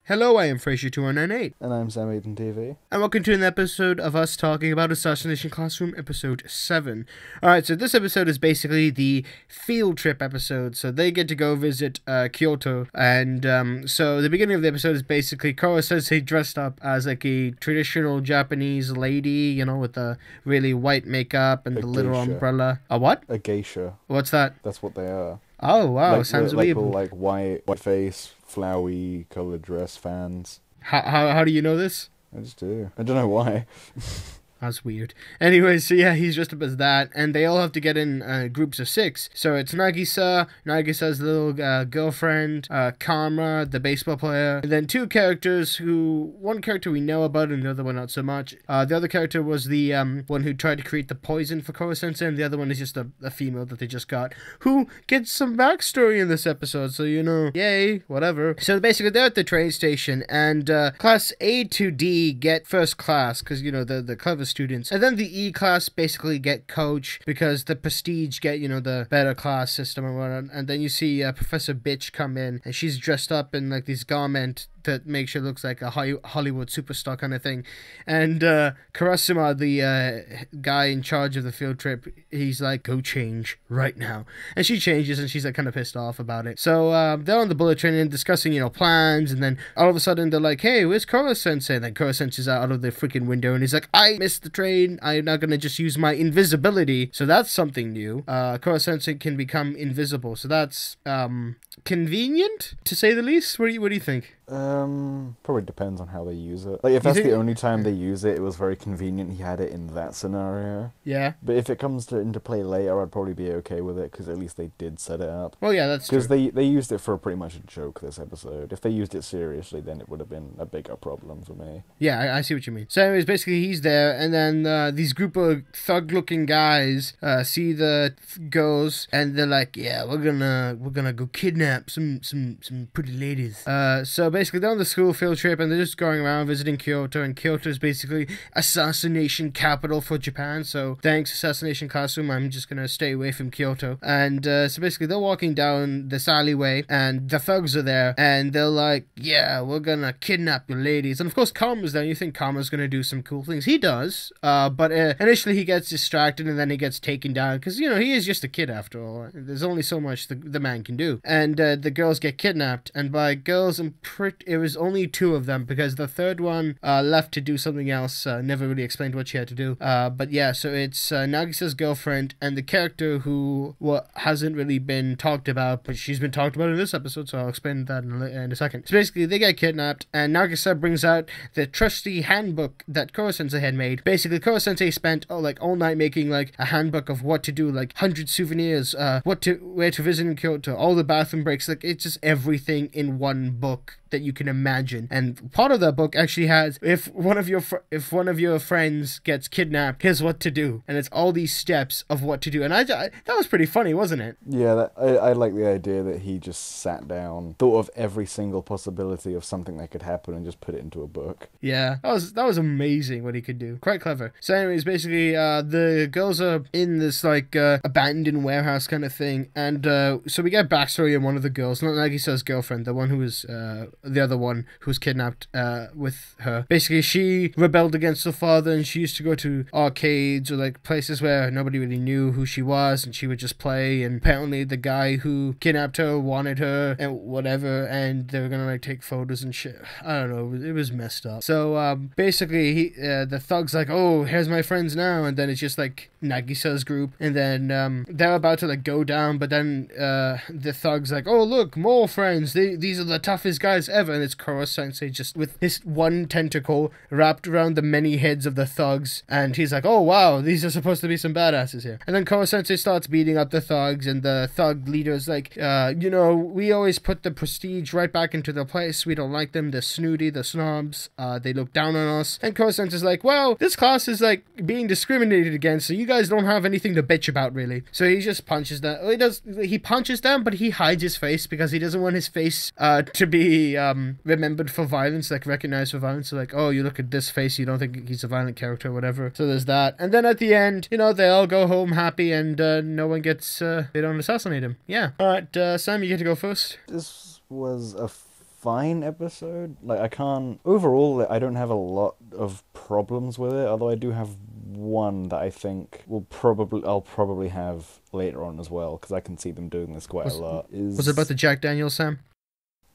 Hello, I am Fraser2198. And I'm Sam Aiden TV. And welcome to an episode of us talking about Assassination Classroom, episode 7. Alright, so this episode is basically the field trip episode. So they get to go visit Kyoto. And so the beginning of the episode is basically Kuro sensei dressed up as like a traditional Japanese lady, you know, with the really white makeup and the little umbrella. A what? A geisha. What's that? That's what they are. Oh, wow, like, sounds like, believable. like white face, flowery coloured dress fans. How do you know this? I just do. I don't know why. That's weird. Anyway, so yeah, he's dressed up as that, and they all have to get in groups of 6. So it's Nagisa's little girlfriend, Karma, the baseball player, and then 2 characters one character we know about and the other one not so much. The other character was the one who tried to create the poison for Kuro-sensei, and the other one is just a female that they just got, who gets some backstory in this episode, so you know, yay, whatever. So basically, they're at the train station, and class A to D get first class, because, you know, the clever students, and then the E class basically get coach because the prestige get, you know, the better class system and whatnot. And then you see Professor Bitch come in, and she's dressed up in like this garment that makes her looks like a Hollywood superstar kind of thing. And Karasuma, the guy in charge of the field trip, he's like, go change right now. And she changes, and she's like kind of pissed off about it. So they're on the bullet train and discussing, you know, plans, and then all of a sudden they're like, hey, where's Kuro-sensei? And then Kuro-sensei's out of the freaking window, and he's like, I missed the train. I'm not gonna just use my invisibility. So that's something new. Kuro-sensei can become invisible. So that's convenient, to say the least. What do you think? Probably depends on how they use it. Like, if that's the only time they use it, it was very convenient he had it in that scenario. Yeah. But if it comes into play later, I'd probably be okay with it, because at least they did set it up. Well, yeah, that's true. Because they used it for pretty much a joke this episode. If they used it seriously, then it would have been a bigger problem for me. Yeah, I see what you mean. So anyways, basically he's there, and then these group of thug-looking guys see the girls, and they're like, yeah, we're gonna go kidnap some pretty ladies. So basically they're on the school field trip, and they're just going around visiting Kyoto, and Kyoto is basically assassination capital for Japan. So thanks, Assassination Classroom, I'm just gonna stay away from Kyoto. And so basically they're walking down this alleyway, and the thugs are there, and they're like, yeah, we're gonna kidnap your ladies. And of course Karma's there, and you think Karma's gonna do some cool things. He does, but initially he gets distracted, and then he gets taken down, because, you know, he is just a kid after all. There's only so much the man can do. And the girls get kidnapped, and by girls, it was only 2 of them, because the third one left to do something else. Never really explained what she had to do. But yeah, so it's Nagisa's girlfriend, and the character who hasn't really been talked about, but she's been talked about in this episode, so I'll explain that in a second. So basically, they get kidnapped, and Nagisa brings out the trusty handbook that Kuro-sensei had made. Basically, Kuro-sensei spent all night making like a handbook of what to do, like 100 souvenirs, where to visit in Kyoto, all the bathroom breaks, like it's just everything in one book that you can imagine. And part of that book actually has, if one of your friends gets kidnapped, here's what to do, and it's all these steps of what to do. And that was pretty funny, wasn't it? Yeah, I like the idea that he just sat down, thought of every single possibility of something that could happen, and just put it into a book. Yeah, that was amazing what he could do. Quite clever. So anyways, basically the girls are in this like abandoned warehouse kind of thing, and so we get backstory on one of the girls, not Nagisa's girlfriend, the one who was the other one who was kidnapped with her. Basically, she rebelled against her father, and she used to go to arcades or like places where nobody really knew who she was, and she would just play. And apparently the guy who kidnapped her wanted her and whatever, and they were gonna like take photos and shit. I don't know, it was messed up. So basically the thug's like, oh, here's my friends now, and then it's just like Nagisa's group, and then they're about to like go down, but then the thug's like, oh look, more friends, these are the toughest guys ever, and it's Kuro-sensei just with his one tentacle wrapped around the many heads of the thugs, and he's like, oh wow, these are supposed to be some badasses here. And then Kuro-sensei starts beating up the thugs, and the thug leader's like, you know, we always put the prestige right back into their place, we don't like them, they're snooty, they're snobs, they look down on us. And Kuro-sensei's like, well, this class is like being discriminated against, so you guys don't have anything to bitch about really. So he just punches them. He punches them, but he hides his face because he doesn't want his face to be remembered for violence, like recognized for violence. So like, oh, you look at this face, you don't think he's a violent character or whatever. So there's that. And then at the end, you know, they all go home happy, and no one gets, they don't assassinate him. Yeah. All right, Sam, you get to go first. This was a fine episode. Like, I can't... Overall, I don't have a lot of problems with it, although I do have one that I think I'll probably have later on as well, because I can see them doing this quite a lot. Was it about the Jack Daniels, Sam?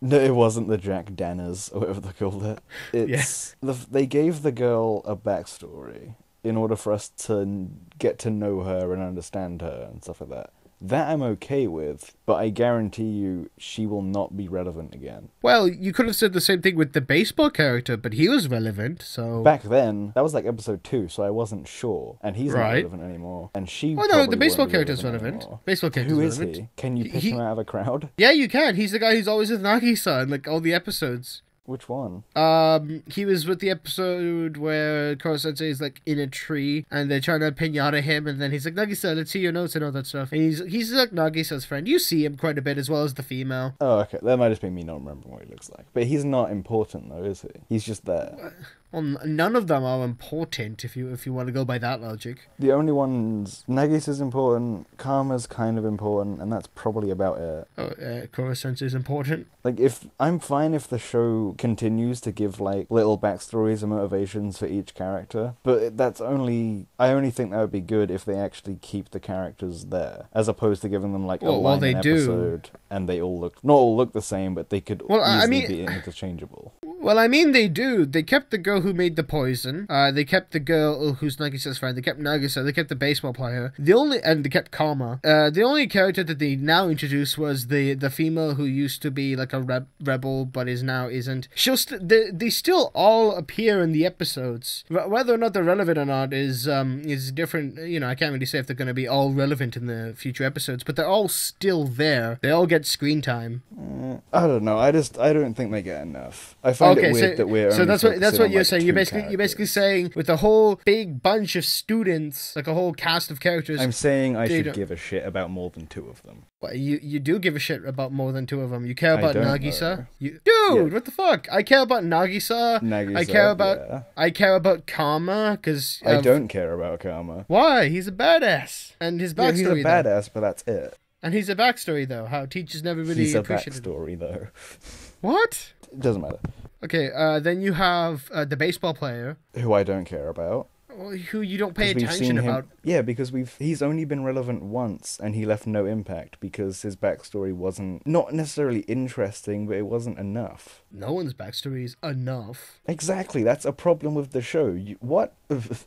No, it wasn't the Jack Danners, or whatever they called it. It's... Yeah. They gave the girl a backstory in order for us to get to know her and understand her and stuff like that. That I'm okay with, but I guarantee you she will not be relevant again. Well, you could have said the same thing with the baseball character, but he was relevant, so... Back then, that was like episode 2, so I wasn't sure. And he's not relevant anymore. And she the baseball character's relevant. Baseball character's relevant. Who is he? Can you pick him out of a crowd? Yeah, you can. He's the guy who's always with Nagisa in like all the episodes. Which one? He was with the episode where Kuro Sensei is like in a tree and they're trying to pinata him, and then he's like, Nagisa, let's see your notes and all that stuff. And he's like Nagisa's friend. You see him quite a bit as well as the female. Oh, okay. That might just be me not remembering what he looks like. But he's not important though, is he? He's just there. Well, none of them are important if you want to go by that logic. The only ones... Nagisa's important, Karma's kind of important, and that's probably about it. Oh, Kuro Sensei is important? Like, I'm fine if the show continues to give, like, little backstories and motivations for each character, but I only think that would be good if they actually keep the characters there, as opposed to giving them, like, a line an episode, and they not all look the same, but they could easily be interchangeable. Well, I mean, they do. They kept the girl who made the poison. They kept the girl who's Nagisa's friend. They kept Nagisa. They kept the baseball player. And they kept Karma. The only character that they now introduced was the female who used to be like a rebel, but now isn't. They still all appear in the episodes. Whether or not they're relevant or not is different. You know, I can't really say if they're going to be all relevant in the future episodes, but they're all still there. They all get screen time. I don't know. I don't think they get enough. I find it weird that we're so that's what you're saying. You're basically saying with a whole big bunch of students, like a whole cast of characters. I'm saying I should give a shit about more than 2 of them. Well, you do give a shit about more than 2 of them. You care about Nagisa. What the fuck? I care about Nagisa. I care about Karma because I don't care about Karma. Why? He's a badass, and his backstory. He's a badass, but that's it. And he's a backstory though. How teachers never really appreciated. He's a backstory though. What? It doesn't matter. Okay, then you have the baseball player. Who I don't care about. Who you don't pay attention about. Yeah, because he's only been relevant once, and he left no impact because his backstory wasn't, not necessarily interesting, but it wasn't enough. No one's backstory is enough. Exactly, that's a problem with the show. What?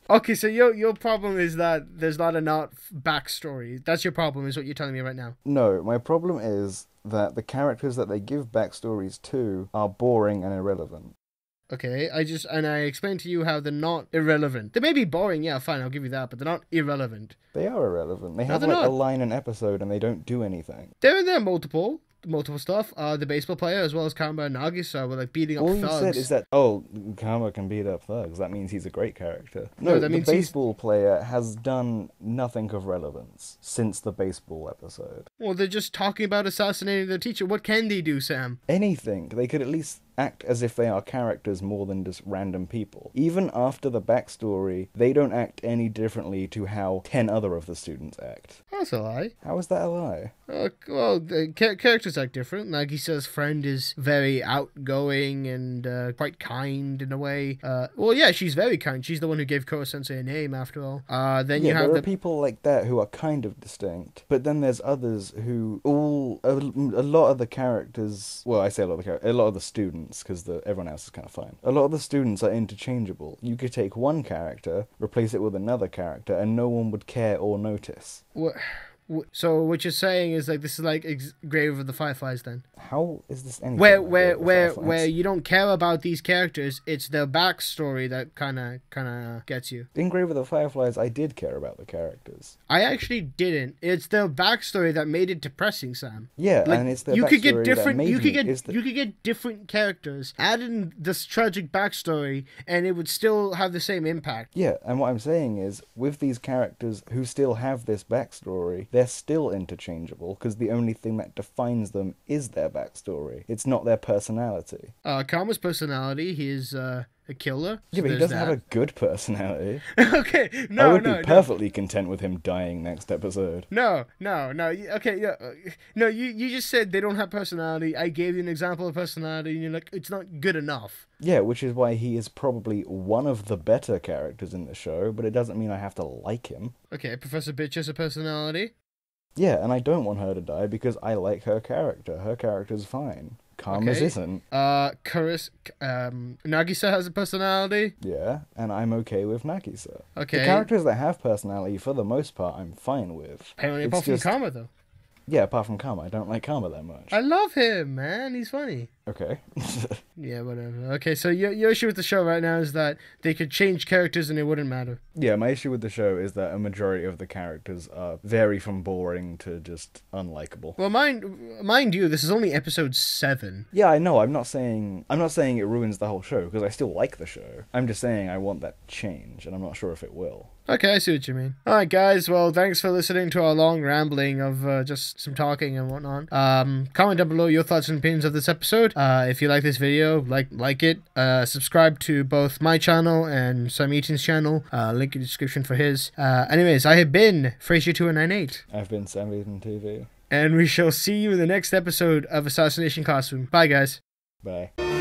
Okay, so your problem is that there's not enough backstory. That's your problem, is what you're telling me right now. No, my problem is that the characters that they give backstories to are boring and irrelevant. Okay, I explained to you how they're not irrelevant. They may be boring, yeah, fine, I'll give you that, but they're not irrelevant. They are irrelevant. They have a line an episode and they don't do anything. They're multiple stuff. The baseball player as well as Karma and Nagisa were like beating up thugs. All you said is that, Karma can beat up thugs. That means he's a great character. No, that means the baseball player has done nothing of relevance since the baseball episode. Well, they're just talking about assassinating their teacher. What can they do, Sam? Anything. They could at least act as if they are characters more than just random people. Even after the backstory, they don't act any differently to how 10 other of the students act. That's a lie. How is that a lie? Well, the characters act different. Nagisa's friend is very outgoing and quite kind in a way. Well, yeah, she's very kind. She's the one who gave Kuro Sensei a name, after all. Then you have there are people like that who are kind of distinct, but then there's others who a lot of the characters. Well, I say a lot of the students, because everyone else is kind of fine. A lot of the students are interchangeable. You could take one character, replace it with another character, and no one would care or notice. What? So what you're saying is like this is like Grave of the Fireflies then? How is this anything? Where you don't care about these characters, it's their backstory that kind of gets you. In Grave of the Fireflies, I did care about the characters. I actually didn't. It's their backstory that made it depressing, Sam. Yeah, like, and it's their backstory you could get different characters, add in this tragic backstory, and it would still have the same impact. Yeah, and what I'm saying is, with these characters who still have this backstory, they're still interchangeable, because the only thing that defines them is their backstory. It's not their personality. Karma's personality, his a killer. Yeah, but he doesn't have a good personality. Okay, I would be perfectly content with him dying next episode. No. Okay, yeah. No, you just said they don't have personality. I gave you an example of personality, and you're like, it's not good enough. Yeah, which is why he is probably one of the better characters in the show, but it doesn't mean I have to like him. Okay, Professor Bitch has a personality. Yeah, and I don't want her to die because I like her character. Her character's fine. Karma's isn't. Nagisa has a personality. Yeah, and I'm okay with Nagisa. Okay. The characters that have personality, for the most part, I'm fine with. Apparently, apart from Karma, though. Yeah, apart from Karma. I don't like Karma that much. I love him, man. He's funny. Okay. Yeah, whatever. Okay, so your issue with the show right now is that they could change characters and it wouldn't matter. Yeah, my issue with the show is that a majority of the characters vary from boring to just unlikable. Well, mind you, this is only episode 7. Yeah, I know. I'm not saying it ruins the whole show, because I still like the show. I'm just saying I want that change, and I'm not sure if it will. Okay, I see what you mean. Alright, guys, well, thanks for listening to our long rambling of just some talking and whatnot. Comment down below your thoughts and opinions of this episode. If you like this video, like it. Subscribe to both my channel and Sam Eaton's channel. Link in the description for his. Anyways, I have been Frazier2198. I've been Sam Eaton TV. And we shall see you in the next episode of Assassination Classroom. Bye, guys. Bye.